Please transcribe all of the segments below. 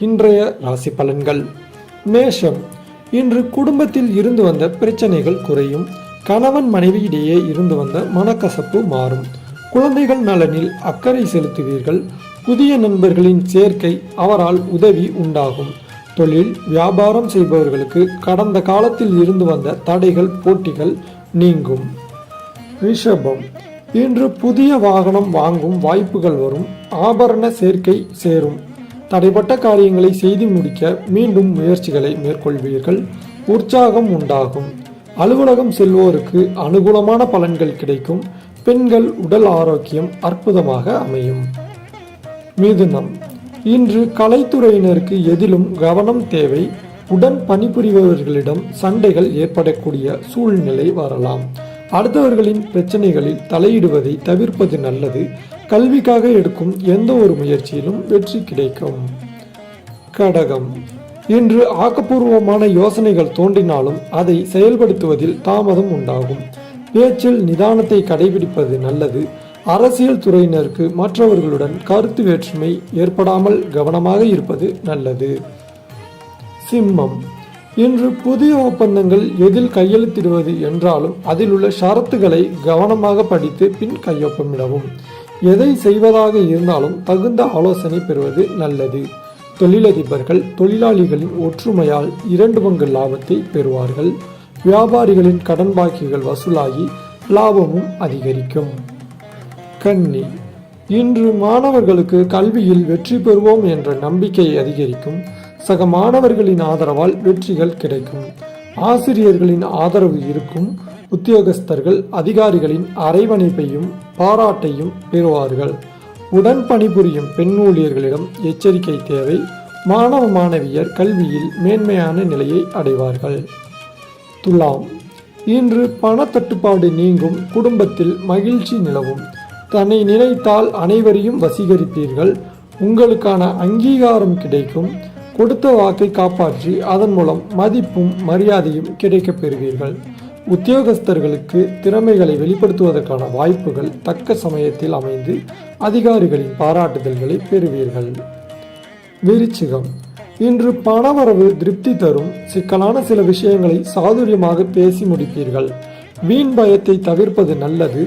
இன்றைய ராசி பலன்கள். மேஷம். இன்று குடும்பத்தில் இருந்து வந்த பிரச்சனைகள் குறையும். கணவன் மனைவியிடையே இருந்து வந்த மனக்கசப்பு மாறும். குழந்தைகள் நலனில் அக்கறை செலுத்துவீர்கள். புதிய நண்பர்களின் சேர்க்கை அவரால் உதவி உண்டாகும். தொழில் வியாபாரம் செய்பவர்களுக்கு கடந்த காலத்தில் இருந்து வந்த தடைகள் போட்டிகள் நீங்கும். ரிஷபம். இன்று புதிய வாகனம் வாங்கும் வாய்ப்புகள் வரும். ஆபரண சேர்க்கை சேரும். தடைப்பட்ட காரியங்களை செய்து முடிக்க மீண்டும் முயற்சிகளை மேற்கொள்வீர்கள். உற்சாகம் உண்டாகும். அலுவலகம் செல்வோருக்கு அனுகூலமான பலன்கள் கிடைக்கும். பெண்கள் உடல் ஆரோக்கியம் அற்புதமாக அமையும். மிதுனம். இன்று கலைத்துறையினருக்கு எதிலும் கவனம் தேவை. உடன் பணிபுரிபவர்களிடம் சண்டைகள் ஏற்படக்கூடிய சூழ்நிலை வரலாம். அடுத்தவர்களின் பிரச்சனைகளில் தலையிடுவதை தவிர்ப்பது நல்லது. கல்விக்காக எடுக்கும் எந்த ஒரு முயற்சியிலும் வெற்றி கிடைக்கும். கடகம். இன்று ஆக்கப்பூர்வமான யோசனைகள் தோன்றினாலும் அதை செயல்படுத்துவதில் தாமதம் உண்டாகும். பேச்சில் நிதானத்தை கடைபிடிப்பது நல்லது. அரசியல் துறையினருக்கு மற்றவர்களுடன் கருத்து வேற்றுமை ஏற்படாமல் கவனமாக இருப்பது நல்லது. சிம்மம். இன்று புதிய ஒப்பந்தங்கள் எதில் கையெழுத்திடுவது என்றாலும் அதில் உள்ள ஷரத்துகளை கவனமாக படித்து பின் கையொப்பமிடவும். எதை செய்வதாக இருந்தாலும் தகுந்த ஆலோசனை பெறுவது நல்லது. தொழிலதிபர்கள் தொழிலாளிகளின் ஒற்றுமையால் 2 பங்கு லாபத்தை பெறுவார்கள். வியாபாரிகளின் கடன் பாக்கிகள் வசூலாகி லாபமும் அதிகரிக்கும். கன்னி. இன்று மாணவர்களுக்கு கல்வியில் வெற்றி பெறுவோம் என்ற நம்பிக்கை அதிகரிக்கும். சக மாணவர்களின் ஆதரவால் வெற்றிகள் கிடைக்கும். ஆசிரியர்களின் ஆதரவு இருக்கும். உத்தியோகஸ்தர்கள் அதிகாரிகளின் அரவணைப்பையும் பாராட்டையும் பெறுவார்கள். உடன் பணிபுரியும் பெண் ஊழியர்களிடம் எச்சரிக்கை தேவை. மாணவ மாணவியர் கல்வியில் மேன்மையான நிலையை அடைவார்கள். துலாம். இன்று பணத்தட்டுப்பாடு நீங்கும். குடும்பத்தில் மகிழ்ச்சி நிலவும். தன்னை நினைத்தால் அனைவரையும் வசீகரிப்பீர்கள். உங்களுக்கான அங்கீகாரம் கிடைக்கும். கொடுத்த வாக்கை காப்பாற்றி அதன் மூலம் மதிப்பும் மரியாதையும் கிடைக்கப் பெறுவீர்கள். உத்தியோகஸ்தர்களுக்கு திறமைகளை வெளிப்படுத்துவதற்கான வாய்ப்புகள் தக்க சமயத்தில் அமைந்து அதிகாரிகளின் பாராட்டுதல்களை பெறுவீர்கள். விருச்சிகம். இன்று பணவரவு திருப்தி தரும். சிக்கலான சில விஷயங்களை சாதுரியமாக பேசி முடிப்பீர்கள். வீண் பயத்தை தவிர்ப்பது நல்லது.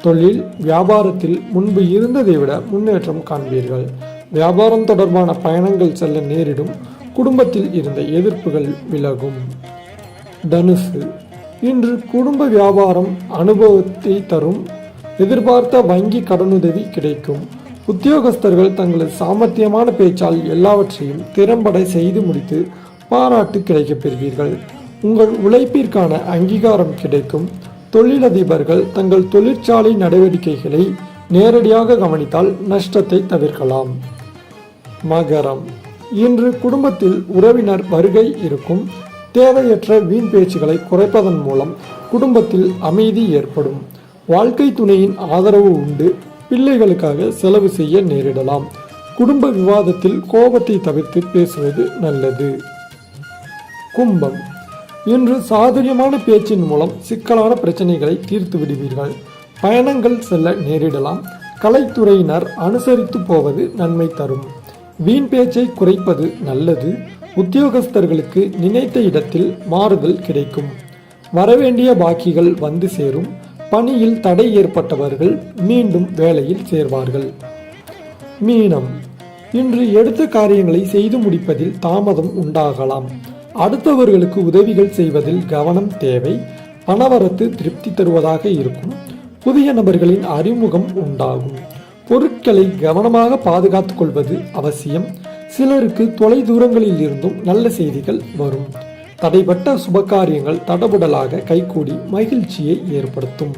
தொழில் வியாபாரத்தில் முன்பு இருந்ததை விட முன்னேற்றம் காண்பீர்கள். வியாபாரம் தொடர்பான பயணங்கள் செல்ல நேரிடும். குடும்பத்தில் இருந்த எதிர்ப்புகள் விலகும். தனுசு. இன்று குடும்ப வியாபாரம் அனுபவத்தை தரும். எதிர்பார்த்த வங்கி கடனுதவி கிடைக்கும். உத்தியோகஸ்தர்கள் தங்களது சாமர்த்தியமான பேச்சால் எல்லாவற்றையும் திறம்பட செய்து முடித்து பாராட்டு கிடைக்கப் பெறுவீர்கள். உங்கள் உழைப்பிற்கான அங்கீகாரம் கிடைக்கும். தொழிலதிபர்கள் தங்கள் தொழிற்சாலை நடவடிக்கைகளை நேரடியாக கவனித்தால் நஷ்டத்தை தவிர்க்கலாம். மகரம். இன்று குடும்பத்தில் உறவினர் வருகை இருக்கும். தேவையற்ற வீண் பேச்சுகளை குறைப்பதன் மூலம் குடும்பத்தில் அமைதி ஏற்படும். வாழ்க்கை துணையின் ஆதரவு உண்டு. பிள்ளைகளுக்காக செலவு செய்ய நேரிடலாம். குடும்ப விவாதத்தில் கோபத்தை தவிர்த்து பேசுவது நல்லது. கும்பம். இன்று சாதுரியமான பேச்சின் மூலம் சிக்கலான பிரச்சனைகளை தீர்த்து விடுவீர்கள். பயணங்கள் செல்ல நேரிடலாம். கலைத்துறையினர் அனுசரித்து போவது நன்மை தரும். வீண் பேச்சை குறைப்பது நல்லது. உத்தியோகஸ்தர்களுக்கு நினைத்த இடத்தில் மாறுதல் கிடைக்கும். வரவேண்டிய பாக்கிகள் வந்து சேரும். பணியில் தடை ஏற்பட்டவர்கள் மீண்டும் வேலையில் சேர்வார்கள். மீனம். இன்று எடுத்த காரியங்களை செய்து முடிப்பதில் தாமதம் உண்டாகலாம். அடுத்தவர்களுக்கு உதவிகள் செய்வதில் கவனம் தேவை. பணவரத்து திருப்தி தருவதாக இருக்கும். புதிய நபர்களின் அறிமுகம் உண்டாகும். பொருட்களை கவனமாக பாதுகாத்துக் கொள்வது அவசியம். சிலருக்கு தொலை தூரங்களில் இருந்தும் நல்ல செய்திகள் வரும். தடைப்பட்ட சுபகாரியங்கள் தடபுடலாக கைகூடி மகிழ்ச்சியை ஏற்படுத்தும்.